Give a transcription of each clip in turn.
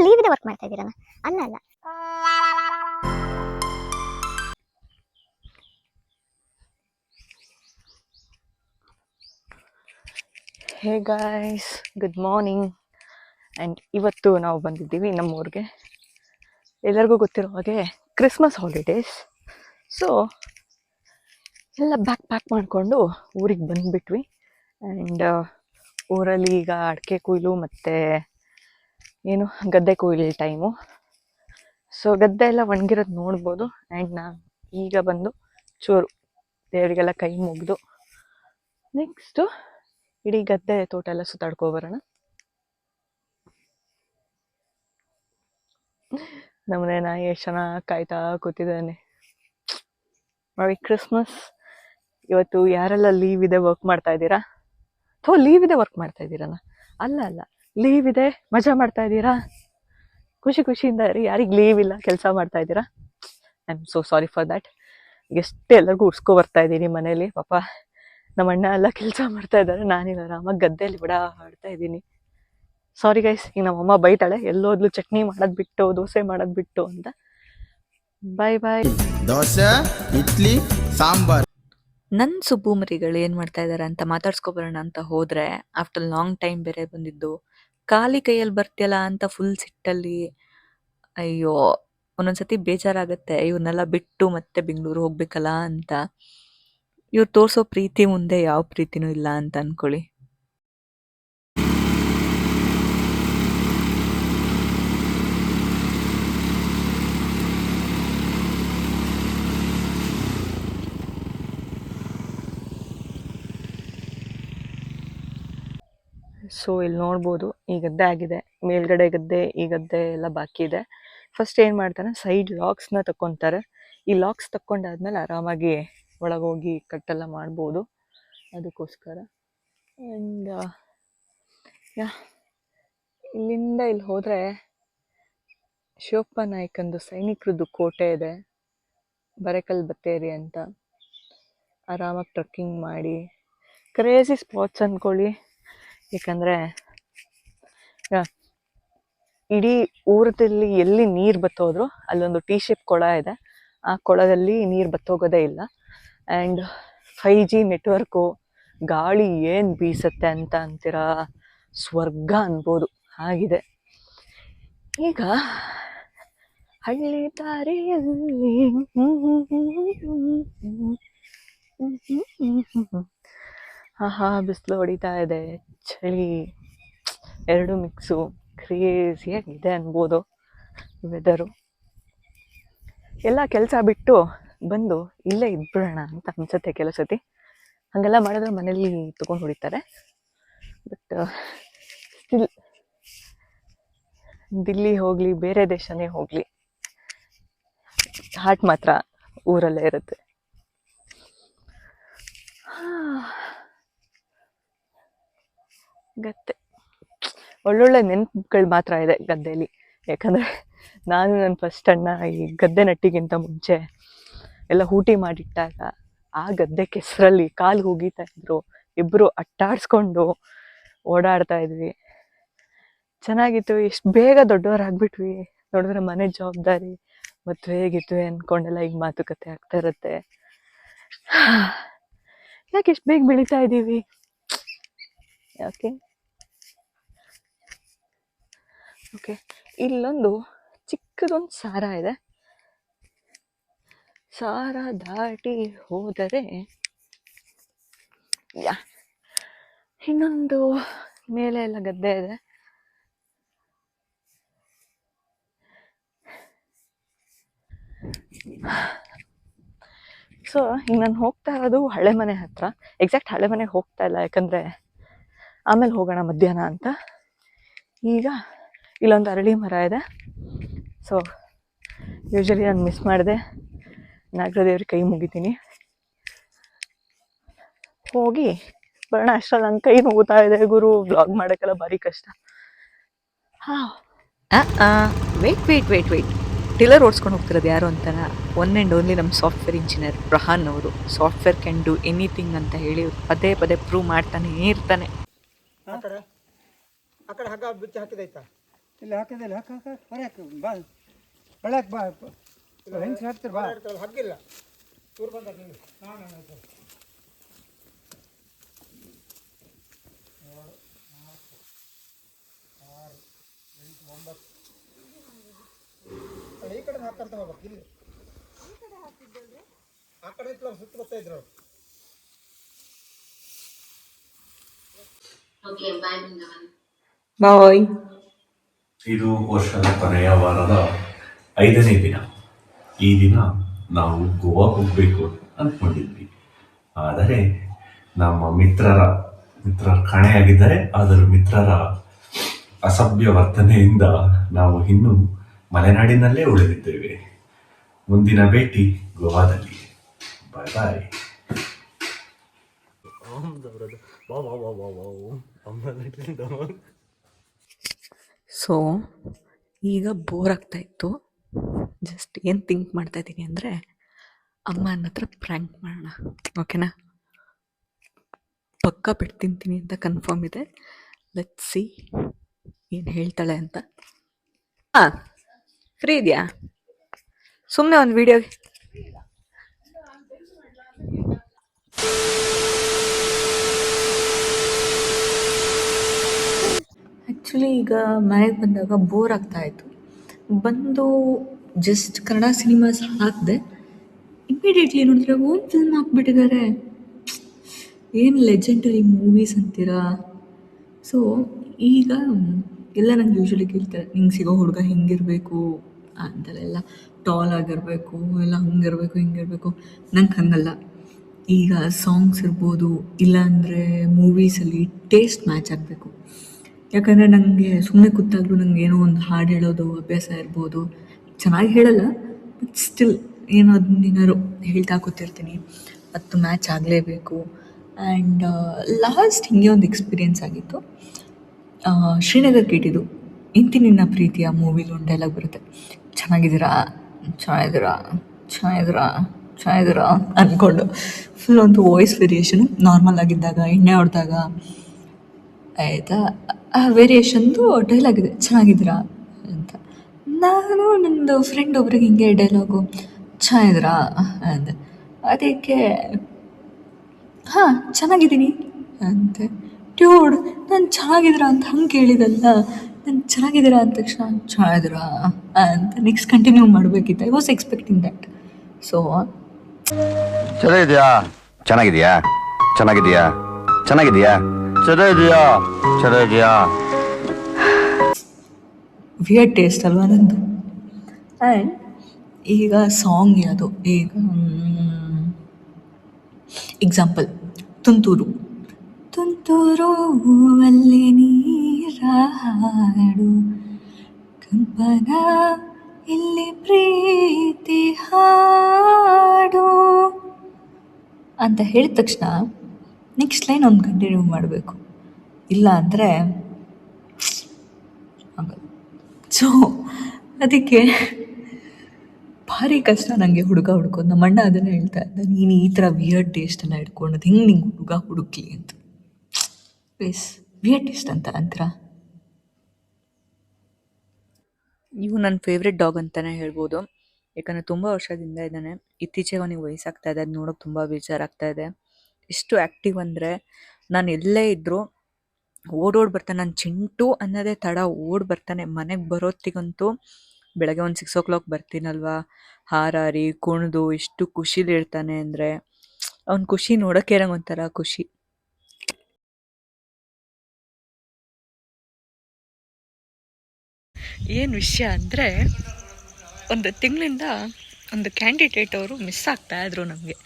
Leave ಇದೆ work ಮಾಡ್ತಾ ಇದ್ದೀರಾ? ಅಲ್ಲ ಅಲ್ಲ. Hey guys, good morning. And ಇವತ್ತು ನಾವು ಬಂದಿದ್ದೀವಿ ನಮ್ಮೂರಿಗೆ. ಎಲ್ಲರಿಗೂ ಗೊತ್ತಿರೋ ಹಾಗೆ ಕ್ರಿಸ್ಮಸ್ ಹಾಲಿಡೇಸ್. ಸೊ ಎಲ್ಲ ಪ್ಯಾಕ್ ಮಾಡಿಕೊಂಡು ಊರಿಗೆ ಬಂದುಬಿಟ್ವಿ. ಆ್ಯಂಡ್ ಊರಲ್ಲಿ ಈಗ ಅಡಿಕೆ ಕೊಯ್ಲು ಮತ್ತು ಗದ್ದೆ ಕೊಯ್ಲು ಟೈಮು. ಸೊ ಗದ್ದೆ ಎಲ್ಲ ಒಣಗಿರೋದು ನೋಡ್ಬೋದು. ಆ್ಯಂಡ್ ನಾನು ಈಗ ಬಂದು ಚೂರು ದೇವರಿಗೆಲ್ಲ ಕೈ ಮುಗಿದು ನೆಕ್ಸ್ಟು ಇಡೀ ಗದ್ದೆ ತೋಟ ಎಲ್ಲ ಸುತ್ತಾಡ್ಕೊಬರೋಣ. ನಮ್ಮನೆ ನಾಯಿ ಎಷ್ಟು ಚೆನ್ನಾಗಿ ಕಾಯ್ತಾ ಕೂತಿದ್ದಾನೆ. ಮೆರಿ ಕ್ರಿಸ್ಮಸ್. ಇವತ್ತು ಯಾರೆಲ್ಲ ಲೀವ್ ಇದೆ ವರ್ಕ್ ಮಾಡ್ತಾ ಇದ್ದೀರಾ? ಲೀವ್ ಇದೆ ವರ್ಕ್ ಮಾಡ್ತಾ ಇದ್ದೀರಾ? ಅಲ್ಲ ಅಲ್ಲ, ಲೀವ್ ಇದೆ ಮಜಾ ಮಾಡ್ತಾ ಇದ್ದೀರಾ? ಖುಷಿಯಿಂದ ಇರಿ. ಯಾರಿಗೆ ಲೀವ್ ಇಲ್ಲ ಕೆಲಸ ಮಾಡ್ತಾ ಇದ್ದೀರಾ? I am so sorry for that. ಎಷ್ಟು ಎಲ್ಲರಿಗೂ ಉಡ್ಸ್ಕೊ ಬರ್ತಾ ಇದ್ದೀನಿ ಮನೇಲಿ. ಪಾಪ ನಮ್ಮ ಅಣ್ಣ ಎಲ್ಲ ಕೆಲಸ ಮಾಡ್ತಾ ಇದ್ದಾರೆ, ನಾನಿಲ್ಲ ಆರಾಮಾಗಿ ಗದ್ದೆಯಲ್ಲಿ ಆಡ್ತಾ ಇದ್ದೀನಿ. ಸಾರಿ ಗೈಸ್, ಈಗ ನಮ್ಮಮ್ಮ ಬೈತಾಳೆ, ಎಲ್ಲೋದ್ಲು ಚಟ್ನಿ ಮಾಡೋದು ಬಿಟ್ಟು ದೋಸೆ ಮಾಡೋದು ಬಿಟ್ಟು ಅಂತ. ಬಾಯ್ ಬಾಯ್. ದೋಸೆ, ಇಡ್ಲಿ, ಸಾಂಬಾರ್. ನನ್ನ ಸುಬ್ಬು ಮರಿಗಳು ಏನು ಮಾಡ್ತಾ ಇದ್ದಾರೆ ಅಂತ ಮಾತಾಡ್ಸ್ಕೊಬರೋಣ ಅಂತ ಹೋದ್ರೆ, ಆಫ್ಟರ್ ಲಾಂಗ್ ಟೈಮ್ ಬೇರೆ ಬಂದಿದ್ದು, ಖಾಲಿ ಕೈಯಲ್ಲಿ ಬರ್ತಿಯಲ್ಲ ಅಂತ ಫುಲ್ ಸಿಟ್ಟಲ್ಲಿ. ಅಯ್ಯೋ, ಒಂದೊಂದ್ಸತಿ ಬೇಜಾರಾಗತ್ತೆ ಇವ್ರನ್ನೆಲ್ಲ ಬಿಟ್ಟು ಮತ್ತೆ ಬೆಂಗಳೂರು ಹೋಗ್ಬೇಕಲ್ಲ ಅಂತ. ಇವ್ರು ತೋರಿಸೋ ಪ್ರೀತಿ ಮುಂದೆ ಯಾವ ಪ್ರೀತಿನೂ ಇಲ್ಲ ಅಂತ ಅನ್ಕೊಳ್ಳಿ. ಸೊ ಇಲ್ಲಿ ನೋಡ್ಬೋದು, ಈ ಗದ್ದೆ ಆಗಿದೆ, ಮೇಲ್ಗಡೆ ಗದ್ದೆ, ಈ ಗದ್ದೆ ಎಲ್ಲ ಬಾಕಿ ಇದೆ. ಫಸ್ಟ್ ಏನು ಮಾಡ್ತಾನೆ, ಸೈಡ್ ಲಾಕ್ಸ್ನ ತಗೊತಾರೆ. ಈ ಲಾಕ್ಸ್ ತಕ್ಕೊಂಡಾದ್ಮೇಲೆ ಆರಾಮಾಗಿ ಒಳಗೋಗಿ ಕಟ್ಟೆಲ್ಲ ಮಾಡ್ಬೋದು. ಅದಕ್ಕೋಸ್ಕರ. ಆ್ಯಂಡ್ ಇಲ್ಲಿಂದ ಇಲ್ಲಿ ಹೋದರೆ ಶಿವಪ್ಪ ನಾಯ್ಕಂದು ಸೈನಿಕರದ್ದು ಕೋಟೆ ಇದೆ, ಬರೇಕಲ್ ಬತ್ತೇರಿ ಅಂತ. ಆರಾಮಾಗಿ ಟ್ರಕ್ಕಿಂಗ್ ಮಾಡಿ ಕ್ರೇಜಿ ಸ್ಪಾಟ್ಸ್ ಅಂದ್ಕೊಳ್ಳಿ. ಏಕೆಂದರೆ ಇಡೀ ಊರದಲ್ಲಿ ಎಲ್ಲಿ ನೀರು ಬತ್ತೋದ್ರು ಅಲ್ಲೊಂದು ಟಿ ಶೇಪ್ ಕೊಳ ಇದೆ. ಆ ಕೊಳದಲ್ಲಿ ನೀರು ಬತ್ತೋಗೋದೇ ಇಲ್ಲ. ಆ್ಯಂಡ್ 5G ನೆಟ್ವರ್ಕು, ಗಾಳಿ ಏನು ಬೀಸತ್ತೆ ಅಂತ ಅಂತೀರಾ, ಸ್ವರ್ಗ ಅನ್ಬೋದು ಆಗಿದೆ. ಈಗ ಹಳ್ಳಿ ದಾರಿಯಲ್ಲಿ ಬಿಸಿಲು ಹೊಡಿತಾ ಇದೆ, ಚಳಿ, ಎರಡು ಮಿಕ್ಸು, ಕ್ರೇಜಿಯಾಗಿದೆ ಅನ್ಬೋದು ವೆದರು. ಎಲ್ಲ ಕೆಲಸ ಬಿಟ್ಟು ಬಂದು ಇಲ್ಲೇ ಇದ್ಬಿಡೋಣ ಅಂತ ಅನ್ಸುತ್ತೆ ಕೆಲಸತಿ. ಹಾಗೆಲ್ಲ ಮಾಡಿದ್ರೆ ಮನೇಲಿ ತೊಗೊಂಡು ಹೊಡಿತಾರೆ. ಬಟ್ ಸ್ಟಿಲ್ ದಿಲ್ಲಿ ಹೋಗಲಿ, ಬೇರೆ ದೇಶನೇ ಹೋಗಲಿ, ಹಾರ್ಟ್ ಮಾತ್ರ ಊರಲ್ಲೇ ಇರುತ್ತೆ. ಗದ್ದೆ ಒಳ್ಳೊಳ್ಳೆ ನೆನಪುಗಳು ಮಾತ್ರ ಇದೆ ಗದ್ದೆಯಲ್ಲಿ. ಯಾಕಂದರೆ ನಾನು ನನ್ನ ಫಸ್ಟ್ ಅಣ್ಣ ಈ ಗದ್ದೆ ನಟ್ಟಿಗಿಂತ ಮುಂಚೆ ಎಲ್ಲ ಹೂಟಿ ಮಾಡಿಟ್ಟಾಗ ಆ ಗದ್ದೆ ಕೆಸರಲ್ಲಿ ಕಾಲು ಹೋಗಿತಾ ಇದ್ರು, ಇಬ್ಬರು ಅಟ್ಟಾಡಿಸ್ಕೊಂಡು ಓಡಾಡ್ತಾ ಇದ್ವಿ. ಚೆನ್ನಾಗಿತ್ತು. ಎಷ್ಟು ಬೇಗ ದೊಡ್ಡವರಾಗ್ಬಿಟ್ವಿ. ನೋಡಿದ್ರೆ ಮನೆ ಜವಾಬ್ದಾರಿ, ಮದುವೆ ಗಿದ್ವೆ ಅಂದ್ಕೊಂಡೆಲ್ಲ ಈಗ ಮಾತುಕತೆ ಆಗ್ತಾ ಇರುತ್ತೆ. ಯಾಕೆ ಎಷ್ಟು ಬೇಗ ಬೆಳೀತಾ ಇದ್ದೀವಿ? ಯಾಕೆ? ಓಕೆ, ಇಲ್ಲೊಂದು ಚಿಕ್ಕದೊಂದು ಸಾರ ಇದೆ. ಸಾರ ದಾಟಿ ಹೋದರೆ ಇನ್ನೊಂದು ಮೇಲೆ ಎಲ್ಲ ಗದ್ದೆ ಇದೆ. ಸೊ ಈಗ ನಾನು ಹೋಗ್ತಾ ಇರೋದು ಹಳೆ ಮನೆ ಹತ್ರ. ಎಕ್ಸಾಕ್ಟ್ ಹಳೆ ಮನೆಗೆ ಹೋಗ್ತಾ ಇಲ್ಲ, ಯಾಕಂದರೆ ಆಮೇಲೆ ಹೋಗೋಣ ಮಧ್ಯಾಹ್ನ ಅಂತ. ಈಗ ಇಲ್ಲೊಂದು ಅರಳಿ ಮರ ಇದೆ. ಸೊ ಯೂಶ್ವಲಿ ನಾನು ಮಿಸ್ ಮಾಡಿದೆ, ನಾಗರದೇವ್ರಿಗೆ ಕೈ ಮುಗಿತೀನಿ. ಹೋಗಿ ಬರೋಣ. ಅಷ್ಟರಲ್ಲಿ ನನ್ನ ಕೈ ನೋಗ್ತಾ ಇದೆ ಗುರು, ಬ್ಲಾಗ್ ಮಾಡೋಕ್ಕೆಲ್ಲ ಭಾರಿ ಕಷ್ಟ. ವೇಟ್ ಟಿಲ್ಲರ್ ಓಡಿಸ್ಕೊಂಡು ಹೋಗ್ತಿರೋದು ಯಾರು ಅಂತಾನ? ಒನ್ ಆ್ಯಂಡ್ ಓನ್ಲಿ ನಮ್ಮ ಸಾಫ್ಟ್ವೇರ್ ಇಂಜಿನಿಯರ್ ಪ್ರಹಾನ್ ಅವರು. ಸಾಫ್ಟ್ವೇರ್ ಕ್ಯಾನ್ ಡೂ ಎನಿಥಿಂಗ್ ಅಂತ ಹೇಳಿ ಪದೇ ಪ್ರೂವ್ ಮಾಡ್ತಾನೆ ಇರ್ತಾನೆ. ಆ ಕಡೆ ಹಗ್ಗ ಬಿಚ್ಚಿ ಹಾಕಿದೈತಾ? ಇಲ್ಲಿ ಹಾಕಿದಿಲ್ಲ ಹಾಕ ಹೊರಕ್ಕೆ ಬಾ ಬೆಳಕ್ಕೆ ಬಾ ಹೆಂಗೆ ಹಾಕ್ತಾರೆ ಬಾ ಹಗ್ಗಿಲ್ಲ ಇವ್ರು ಬಂದ ಈ ಕಡೆ ಹಾಕ್ಕೊಂತ ಹೋಗ್ಬೇಕು ಇಲ್ಲಿ ಆ ಕಡೆ ಸುತ್ತ ಬರ್ತಾ ಇದ್ರು ಬಾಯ್. ಇದು ವರ್ಷದ ಕೊನೆಯ ವಾರದ 5ನೇ ದಿನ. ಈ ದಿನ ನಾವು ಗೋವಾ ಹೋಗಬೇಕು ಅಂದ್ಕೊಂಡಿದ್ವಿ. ಆದರೆ ನಮ್ಮ ಮಿತ್ರರ ಕಾಣೆಯಾಗಿದ್ದಾರೆ. ಅದರ ಮಿತ್ರರ ಅಸಭ್ಯ ವರ್ತನೆಯಿಂದ ನಾವು ಇನ್ನೂ ಮಲೆನಾಡಿನಲ್ಲೇ ಉಳಿದಿದ್ದೇವೆ. ಮುಂದಿನ ಭೇಟಿ ಗೋವಾದಲ್ಲಿ. ಬಾಯ್ ಬಾಯ್. ಸೊ ಈಗ ಬೋರ್ ಆಗ್ತಾ ಇತ್ತು. ಜಸ್ಟ್ ಏನು ಥಿಂಕ್ ಮಾಡ್ತಾ ಇದ್ದೀನಿ ಅಂದರೆ ಅಮ್ಮನ ಹತ್ರ ಪ್ರ್ಯಾಂಕ್ ಮಾಡೋಣ. ಓಕೆನಾ? ಪಕ್ಕ ಬಿಟ್ಟು ತಿಂತೀನಿ ಅಂತ ಕನ್ಫರ್ಮ್ ಇದೆ. ಲೆಟ್ಸ್ ಸಿ ಏನು ಹೇಳ್ತಾಳೆ ಅಂತ. ಹಾಂ, ಫ್ರೀ ಇದೆಯಾ? ಸುಮ್ಮನೆ ಒಂದು ವಿಡಿಯೋ. ಆ್ಯಕ್ಚುಲಿ ಈಗ ಮನೆಗೆ ಬಂದಾಗ ಬೋರ್ ಆಗ್ತಾಯಿತ್ತು. ಬಂದು ಜಸ್ಟ್ ಕನ್ನಡ ಸಿನಿಮಾಸ್ ಹಾಕಿದೆ. ಇಮಿಡಿಯೇಟ್ಲಿ ನೋಡಿದ್ರೆ ಓಮ್ ಫಿಲ್ಮ್ ಹಾಕ್ಬಿಟ್ಟಿದ್ದಾರೆ. ಏನು ಲೆಜೆಂಡರಿ ಮೂವೀಸ್ ಅಂತೀರಾ? ಸೊ ಈಗ ಎಲ್ಲ ನಂಗೆ ಯೂಶ್ವಲಿ ಕೇಳ್ತಾರೆ, ನಿಂಗೆ ಸಿಗೋ ಹುಡುಗ ಹಿಂಗಿರಬೇಕು ಅಂತೆಲ್ಲ, ಟಾಲ್ ಆಗಿರಬೇಕು, ಎಲ್ಲ ಹಂಗಿರಬೇಕು ಹಿಂಗಿರಬೇಕು. ನಂಗೆ ಹಂಗಲ್ಲ. ಈಗ ಸಾಂಗ್ಸ್ ಇರ್ಬೋದು, ಇಲ್ಲಾಂದರೆ ಮೂವೀಸಲ್ಲಿ ಟೇಸ್ಟ್ ಮ್ಯಾಚ್ ಆಗಬೇಕು. ಯಾಕಂದರೆ ನನಗೆ ಸುಮ್ಮನೆ ಕೂತಾಗಲೂ ನಂಗೆ ಏನೋ ಒಂದು ಹಾಡು ಹೇಳೋದು ಅಭ್ಯಾಸ ಇರ್ಬೋದು. ಚೆನ್ನಾಗಿ ಹೇಳಲ್ಲ, ಬಟ್ ಸ್ಟಿಲ್ ಏನೋ ಅದನ್ನೇನಾದ್ರು ಹೇಳ್ತಾ ಕೂತಿರ್ತೀನಿ. ಅದು ಮ್ಯಾಚ್ ಆಗಲೇಬೇಕು. ಆ್ಯಂಡ್ ಲಾಸ್ಟ್ ಹಿಂಗೆ ಒಂದು ಎಕ್ಸ್ಪೀರಿಯೆನ್ಸ್ ಆಗಿತ್ತು. ಶ್ರೀನಗರ್ ಗೇಟಿದು ಇಂತಿ ನಿನ್ನ ಪ್ರೀತಿಯ ಮೂವಿಲಿ ಒಂದು ಡೈಲಾಗ್ ಬರುತ್ತೆ, ಚೆನ್ನಾಗಿದ್ದೀರಾ ಚೆನ್ನಾಗಿದ್ದೀರಾ ಚೆನ್ನಾಗಿದ್ದೀರಾ ಚೆನ್ನಾಗಿದ್ದೀರಾ ಅಂದ್ಕೊಂಡು ಫುಲ್ ಒಂದು ವಾಯ್ಸ್ ವೇರಿಯೇಷನು. ನಾರ್ಮಲ್ ಆಗಿದ್ದಾಗ, ಎಣ್ಣೆ ಹೊಡೆದಾಗ ಆಯಿತಾ, ಆ ವೇರಿಯೇಷನ್ದು ಡೈಲಾಗ್ ಇದೆ, ಚೆನ್ನಾಗಿದ್ದೀರಾ ಅಂತ. ನಾನು ನನ್ನದು ಫ್ರೆಂಡ್ ಒಬ್ರಿಗೆ ಹಿಂಗೆ ಡೈಲಾಗು ಚೆನ್ನಾಗಿದ್ದೀರಾ ಅಂದೆ. ಅದಕ್ಕೆ ಹಾಂ ಚೆನ್ನಾಗಿದ್ದೀನಿ ಅಂತೆ. ಟ್ಯೂಡ್, ನಾನು ಚೆನ್ನಾಗಿದ್ದೀರಾ ಅಂತ ಹಂಗೆ ಕೇಳಿದಲ್ಲ, ನಾನು ಚೆನ್ನಾಗಿದ್ದೀರಾ ಅಂದ ತಕ್ಷಣ ಚೆನ್ನಾಗಿದ್ದೀರಾ ಅಂತ ನೆಕ್ಸ್ಟ್ ಕಂಟಿನ್ಯೂ ಮಾಡಬೇಕಿತ್ತು. I was expecting that. So ಚೆನ್ನಾಗಿದೆಯಾ ಚೆನ್ನಾಗಿದೆಯಾ ಚೆನ್ನಾಗಿದೆಯಾ ಚೆನ್ನಾಗಿದೆಯಾ ಚೆನ್ನಾಗಿದೆಯಾ ಚೆನ್ನಾಗಿದೆಯಾ ವಿಯರ್ಡ್ ಟೇಸ್ಟ್ ಅಲ್ವಾ ನಂದು. ಆ್ಯಂಡ್ ಈಗ ಸಾಂಗ್ ಯಾವುದು, ಈಗ ಎಕ್ಸಾಂಪಲ್ ತುಂತೂರು. ತುಂತೂರು ಅಲ್ಲಿ ನೀರ ಹಾಡು, ಕಂಪನ ಇಲ್ಲಿ ಪ್ರೀತಿ ಹಾಡು ಅಂತ ಹೇಳಿದ ತಕ್ಷಣ ನೆಕ್ಸ್ಟ್ ಲೈನ್ ಒಂದು ಕಂಟಿನ್ಯೂ ಮಾಡಬೇಕು. ಇಲ್ಲ ಅಂದರೆ ಆಗಲ್ಲ. ಸೊ ಅದಕ್ಕೆ ಭಾರಿ ಕಷ್ಟ ನನಗೆ ಹುಡುಗ ಹುಡ್ಕೋದು. ನಮ್ಮ ಅಣ್ಣ ಅದನ್ನು ಹೇಳ್ತಾ ಇದ್ದ, ನೀನು ಈ ಥರ ವಿಯರ್ಡ್ ಟೇಸ್ಟ್ ಎಲ್ಲ ಇಟ್ಕೊಂಡು ಹಿಂಗೆ ನಿಂಗೆ ಹುಡುಗ ಹುಡುಕ್ಲಿ ಅಂತ. ಪ್ಲೀಸ್, ವಿಯರ್ಡ್ ಟೇಸ್ಟ್ ಅಂತ ಅಂತೀರಾ? ಇವು ನನ್ನ ಫೇವ್ರೆಟ್ ಡಾಗ್ ಅಂತಲೇ ಹೇಳ್ಬೋದು. ಯಾಕಂದರೆ ತುಂಬ ವರ್ಷದಿಂದ ಇದ್ದಾನೆ. ಇತ್ತೀಚೆಗೆ ಅವನಿಗೆ ವಯಸ್ಸಾಗ್ತಾ ಇದೆ, ಅದು ನೋಡೋಕೆ ತುಂಬ ಬೇಜಾರಾಗ್ತಾ ಇದೆ. ಎಷ್ಟು ಆ್ಯಕ್ಟಿವ್ ಅಂದರೆ, ನಾನು ಎಲ್ಲೇ ಇದ್ದರೂ ಓಡೋಡಿ ಬರ್ತಾನೆ. ನಾನು ಚಿಂಟು ಅನ್ನೋದೇ ತಡ ಓಡಿ ಬರ್ತಾನೆ. ಮನೆಗೆ ಬರೋತ್ತಿಗಂತೂ ಬೆಳಗ್ಗೆ ಒಂದು 6 o'clock ಬರ್ತೀನಲ್ವಾ, ಹಾರಾರಿ ಕುಣಿದು ಎಷ್ಟು ಖುಷಿಲಿರ್ತಾನೆ ಅಂದರೆ, ಅವ್ನ ಖುಷಿ ನೋಡೋಕ್ಕೆ ನಂಗೆ ಒಂಥರ ಖುಷಿ. ಏನು ವಿಷಯ ಅಂದರೆ, ಒಂದು ತಿಂಗಳಿಂದ ಒಂದು ಕ್ಯಾಂಡಿಡೇಟ್ ಅವರು ಮಿಸ್ ಆಗ್ತಾಯಿದ್ರು, ನಮಗೆ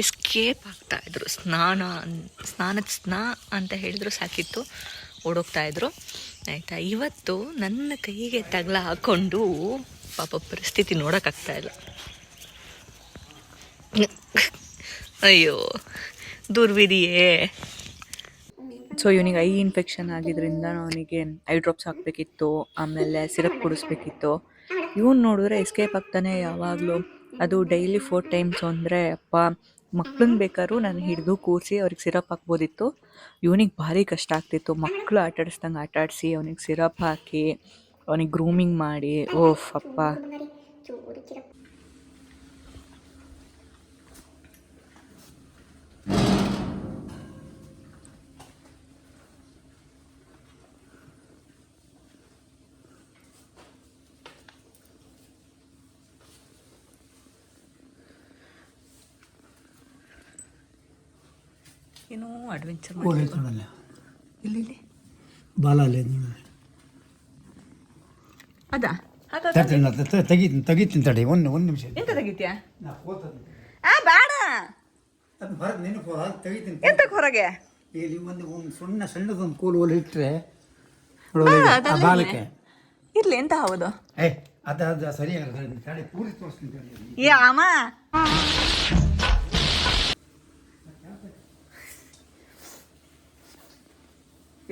ಎಸ್ಕೇಪ್ ಆಗ್ತಾಯಿದ್ರು. ಸ್ನಾನದ ಅಂತ ಹೇಳಿದ್ರು ಸಾಕಿತ್ತು, ಓಡೋಗ್ತಾಯಿದ್ರು ಆಯಿತಾ. ಇವತ್ತು ನನ್ನ ಕೈಗೆ ತಗಲ ಹಾಕ್ಕೊಂಡು ಪಾಪ ಪರಿಸ್ಥಿತಿ ನೋಡೋಕ್ಕಾಗ್ತಾಯಿಲ್ಲ. ಅಯ್ಯೋ ದುರ್ವಿಧಿಯೇ. ಸೊ ಇವನಿಗೆ ಐ ಇನ್ಫೆಕ್ಷನ್ ಆಗಿದ್ದರಿಂದ ಅವನಿಗೆ ಐ ಡ್ರಾಪ್ಸ್ ಹಾಕಬೇಕಿತ್ತು, ಆಮೇಲೆ ಸಿರಪ್ ಕುಡಿಸ್ಬೇಕಿತ್ತು. ಇವನು ನೋಡಿದ್ರೆ ಎಸ್ಕೇಪ್ ಆಗ್ತಾನೆ ಯಾವಾಗಲೂ. ಅದು ಡೈಲಿ 4 times ಅಂದರೆ ಅಪ್ಪ, ಮಕ್ಳನ್ನ ಬೇಕಾದ್ರೂ ನಾನು ಹಿಡಿದು ಕೂರಿಸಿ ಅವ್ರಿಗೆ ಸಿರಪ್ ಹಾಕ್ಬೋದಿತ್ತು. ಇವನಿಗೆ ಭಾರಿ ಕಷ್ಟ ಆಗ್ತಿತ್ತು. ಮಕ್ಕಳು ಆಟಾಡಿಸ್ದಂಗೆ ಆಟಾಡಿಸಿ ಅವನಿಗೆ ಸಿರಪ್ ಹಾಕಿ ಅವನಿಗೆ ಗ್ರೂಮಿಂಗ್ ಮಾಡಿ ಓಫ್ ಅಪ್ಪ. ಏನೋ ಅಡ್ವೆಂಚರ್ ನೋಡಲ್ಲ ಇಲ್ಲಿ ಇಲ್ಲಿ ಬಾಲ ಅಲ್ಲೇ ನೋಡಲ್ಲ ಅದಾ ತೆಗಿತೀನಿ ತಡಿ ಒಂದು ನಿಮಿಷ ಎಂತ ತೆಗಿತ್ಯಾ? ನಾ ಹೋಗ್ತದೆ ಬೇಡ, ಅದು ಹೊರಗೆ ನೆನಪು ತೆಗಿತೀನಿ. ಎಂತಕ್ಕೆ ಹೊರಗೆ? ಇಲ್ಲಿ ಒಂದು ಸಣ್ಣದೊಂದು ಕೋಲು ಓಲಿ ಇಟ್ಟರೆ ಅದಲ್ಲ ಬಾಲಕ್ಕೆ ಇರ್ಲಿ, ಎಂತ ಹೌದು? ಅದು ಸರಿಯಾಗಿ ತಡೆ ಪೂರಿ ತೋರಿಸ್ತೀನಿ ತಡಿ. ಏ ಅಮ್ಮ,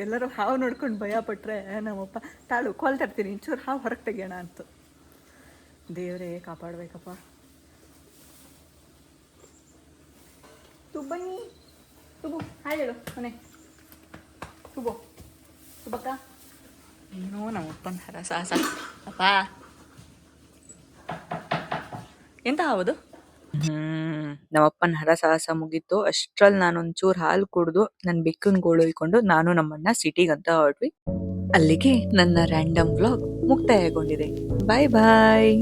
ಎಲ್ಲರೂ ಹಾವು ನೋಡ್ಕೊಂಡು ಭಯ ಪಟ್ರೆ ನಮ್ಮಪ್ಪ ತಾಳು ಕೋಲ್ ತರ್ತೀನಿ ಚೂರು ಹಾವು ಹೊರಗೆ ತೆಗಿಯೋಣ ಅಂತ. ದೇವರೇ ಕಾಪಾಡ್ಬೇಕಪ್ಪ. ತುಬ್ಬನಿ ತುಬು ಹಾಯ್ ಹೇಳು ಮನೆ ತುಬು ತುಬಕ್ಕ. ಏನೋ ನಮ್ಮಪ್ಪನ ಹರಸಾಹಸ ಅಪ್ಪ. ಎಂತ ಹೌದು? ನಮ್ಮಪ್ಪನ ಹರಸಾಹಸ ಮುಗೀತು. ಅಷ್ಟ್ರಲ್ಲಿ ನಾನೊಂಚೂರು ಹಾಲು ಕುಡಿದು ನನ್ನ ಬೆಕ್ಕನ್ ಗೋಳೊಯ್ಕೊಂಡು ನಾನು ನಮ್ಮಣ್ಣ ಸಿಟಿಗಂತ ಹೊರಟ್ವಿ. ಅಲ್ಲಿಗೆ ನನ್ನ ರ್ಯಾಂಡಮ್ ವ್ಲಾಗ್ ಮುಕ್ತಾಯಗೊಂಡಿದೆ. ಬಾಯ್ ಬಾಯ್.